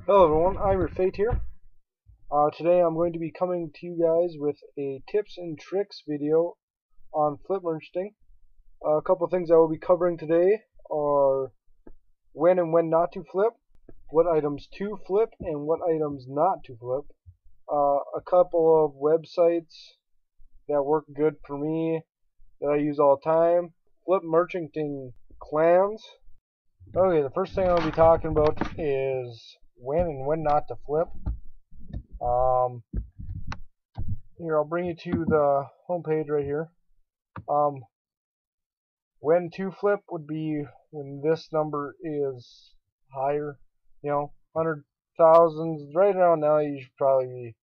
Hello everyone, I'm your Fate here. Today I'm going to be coming to you guys with a tips and tricks video on flip merching. A couple of things I will be covering today are when and when not to flip, what items to flip and what items not to flip, a couple of websites that work good for me that I use all the time, flip merchanting clans. Okay, the first thing I'll be talking about is when and when not to flip. Um, Here, I'll bring you to the home page right here. When to flip would be when this number is higher, hundred thousands. Right around now, you should probably be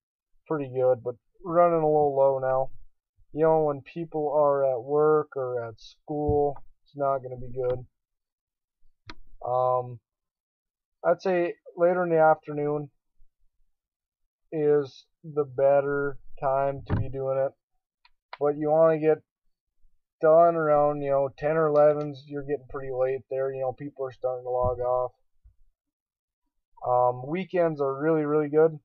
pretty good, but running a little low now. When people are at work or at school, it's not going to be good. I'd say later in the afternoon is the better time to be doing it, but you want to get done around 10 or 11's. You're getting pretty late there. People are starting to log off. Weekends are really good.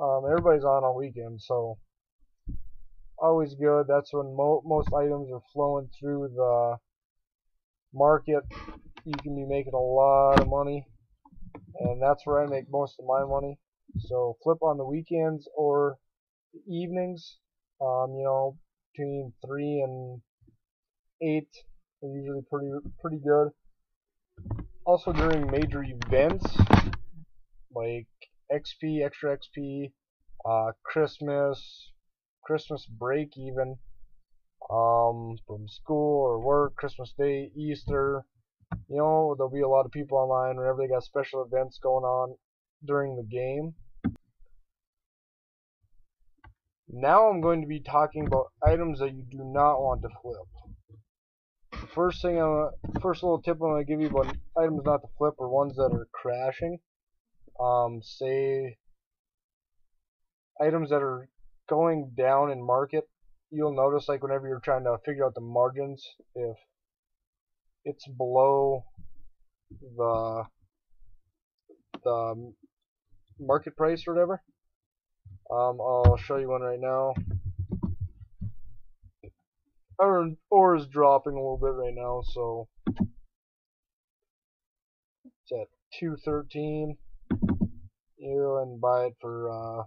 Everybody's on weekends, so always good. That's when most items are flowing through the market. You can be making a lot of money, and that's where I make most of my money. So flip on the weekends or the evenings. Between 3 and 8 are usually pretty good. Also during major events like XP, extra XP, Christmas break even, from school or work, Christmas Day, Easter. There'll be a lot of people online whenever they got special events going on during the game. Now I'm going to be talking about items that you do not want to flip. First little tip I'm going to give you about items not to flip are ones that are crashing. Say items that are going down in market. You'll notice, like, whenever you're trying to figure out the margins, if it's below the market price or whatever. I'll show you one right now. Ore is dropping a little bit right now, so it's at 213. And buy it for a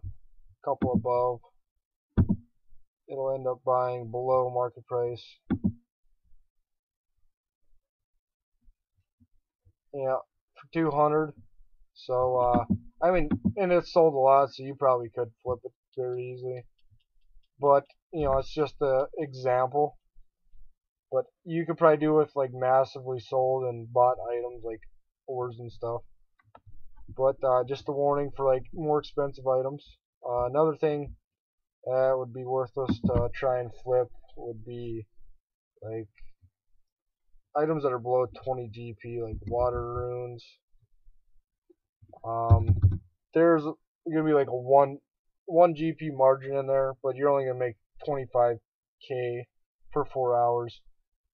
couple above. It'll end up buying below market price. Yeah, for 200. So and it's sold a lot, so you probably could flip it very easily. But it's just an example. But you could probably do it with like massively sold and bought items like ores and stuff. But just a warning for like more expensive items. Another thing that would be worthless to try and flip would be like items that are below 20 GP, like water runes. There's gonna be like a one GP margin in there, but you're only gonna make 25k for 4 hours.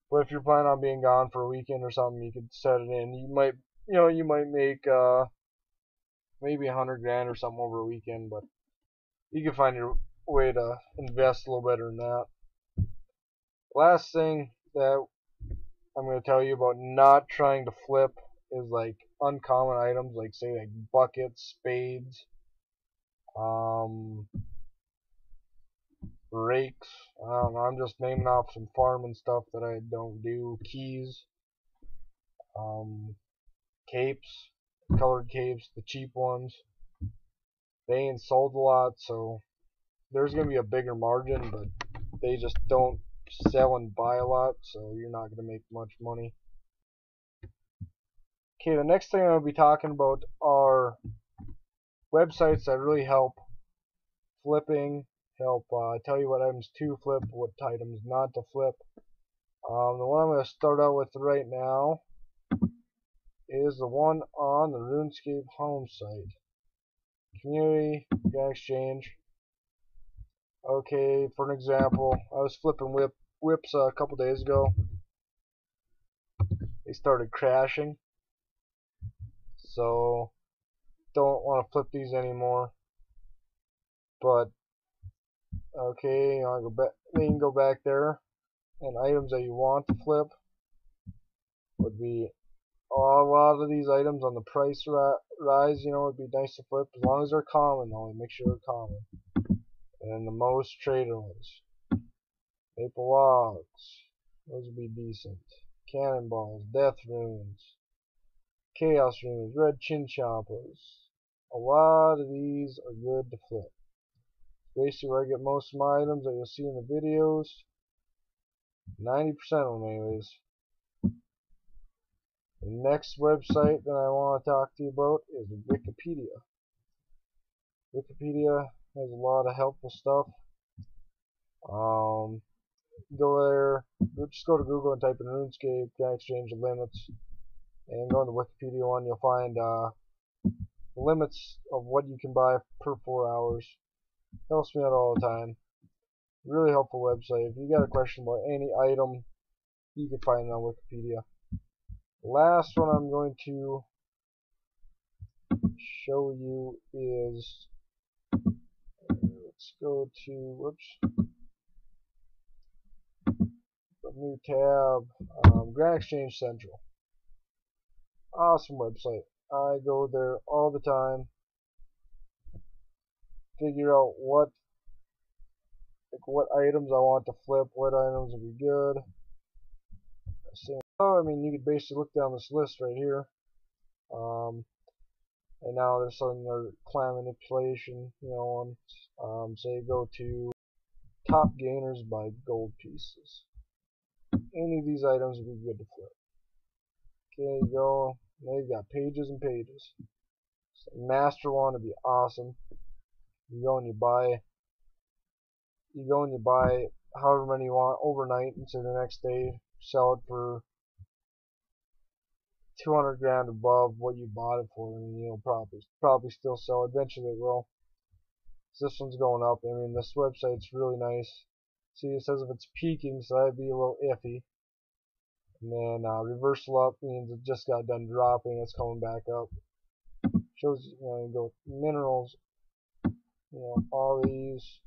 But if you're planning on being gone for a weekend or something, you could set it in. You might make maybe 100 grand or something over a weekend, but you can find your way to invest a little better than that. Last thing that I'm going to tell you about not trying to flip is like uncommon items, like say like buckets, spades, rakes. I don't know, I'm just naming off some farming stuff that I don't do. Keys, capes, colored capes, the cheap ones. They ain't sold a lot, so there's going to be a bigger margin, but they just don't sell and buy a lot, so you're not going to make much money. Okay, the next thing I'll be talking about are websites that really help flipping, help tell you what items to flip, what items not to flip. The one I'm going to start out with right now is the one on the Runescape home site. Community, exchange. Okay, for an example, I was flipping whips a couple days ago. They started crashing, so don't want to flip these anymore. But okay, I'll go back. Then you can go back there, and items that you want to flip would be a lot of these items on the price rise. You know, it'd be nice to flip as long as they're common. Though, make sure they're common. And the most trader ones, maple logs, those would be decent. Cannonballs, death runes, chaos runes, red chinchompas. A lot of these are good to flip. Basically where I get most of my items that you'll see in the videos. 90% of them anyways. The next website that I want to talk to you about is Wikipedia. Wikipedia has a lot of helpful stuff. Go there, just go to Google and type in Runescape, Grand Exchange limits, and go on the Wikipedia one. You'll find limits of what you can buy per 4 hours. Helps me out all the time. Really helpful website. If you got a question about any item, you can find it on Wikipedia. The last one I'm going to show you is, let's go to, whoops, a new tab, Grand Exchange Central. Awesome website. I go there all the time. Figure out what items I want to flip, what items would be good. I mean, you could basically look down this list right here. And now there's some clan manipulation, you know, say go to top gainers by gold pieces. Any of these items would be good to flip. Okay, go. Now you've got pages and pages. So master one would be awesome. You go and you buy however many you want overnight, and so the next day sell it for 200 grand above what you bought it for, and you'll probably still sell it. Eventually it will. So this one's going up. I mean, this website's really nice. See, it says if it's peaking, so that'd be a little iffy. And then reversal up means it just got done dropping. It's coming back up. Shows, you know, you go with minerals. You know, all these.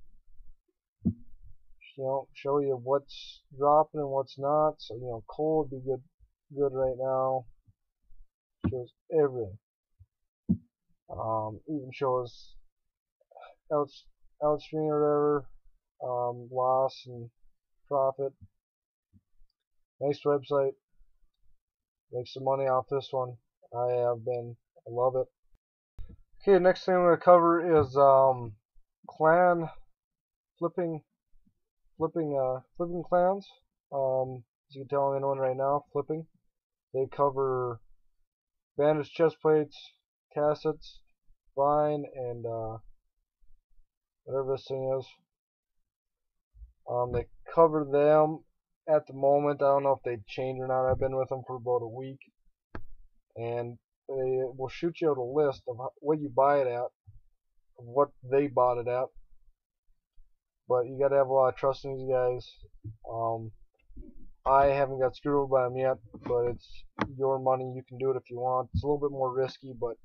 You know, show you what's dropping and what's not. So, you know, coal would be good right now. Shows everything. Even shows outstream or whatever, loss and profit. Nice website. Make some money off this one. I love it. Okay, next thing I'm going to cover is clan flipping clans. As you can tell, I'm in one right now, flipping. They cover bandaged chest plates, tassets, vine, and whatever this thing is. They cover them at the moment. I don't know if they changed or not. I've been with them for about a week, and they will shoot you out a list of what you buy it at, of what they bought it at. But you got to have a lot of trust in these guys. I haven't got screwed over by them yet, but it's your money. You can do it if you want. It's a little bit more risky, but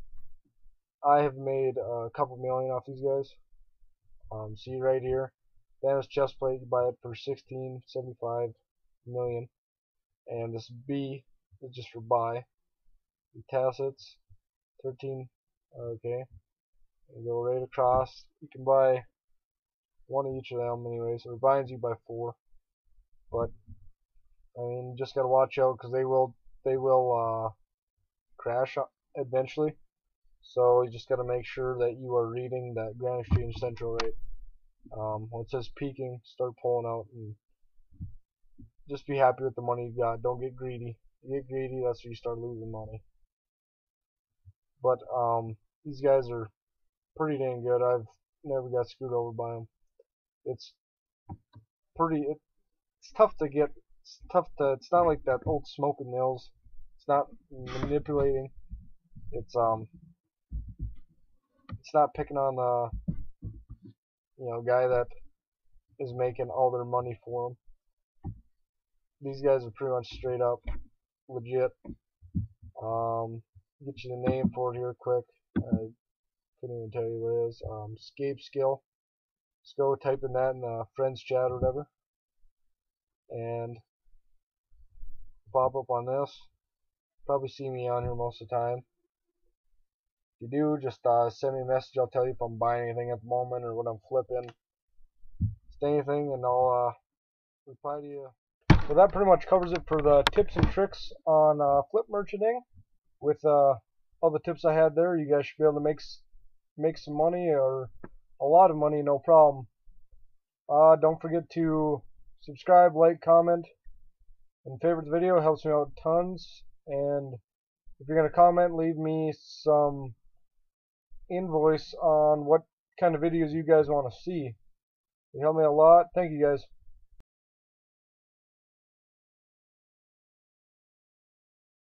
I have made a couple million off these guys. See right here, bandaged chest plate, you buy it for 16.75 million, and this B is just for buy. The tassets, 13. Okay, you go right across. You can buy one of each of them anyway, so it binds you by 4. But I mean, you just gotta watch out because they will crash eventually. So you just gotta make sure that you are reading that Grand Exchange Central right. When it says peaking, start pulling out and just be happy with the money you got. Don't get greedy. You get greedy, that's where you start losing money. But these guys are pretty dang good. I've never got screwed over by them. It's tough to get. It's not like that old smoking mills. It's not manipulating. It's not picking on the guy that is making all their money for them. These guys are pretty much straight up legit. Get you the name for it here quick. couldn't even tell you what it is. Escape skill. Just go type in that in the friends chat or whatever, and pop up on this. Probably see me on here most of the time. If you do, just send me a message. I'll tell you if I'm buying anything at the moment or what I'm flipping. Just anything, and I'll reply to you. So that pretty much covers it for the tips and tricks on flip merchanting. With all the tips I had there, you guys should be able to make some money, or a lot of money, no problem. Don't forget to subscribe, like, comment, and favorite the video. It helps me out tons. And if you're going to comment, leave me some invoice on what kind of videos you guys want to see. It helped me a lot. Thank you guys.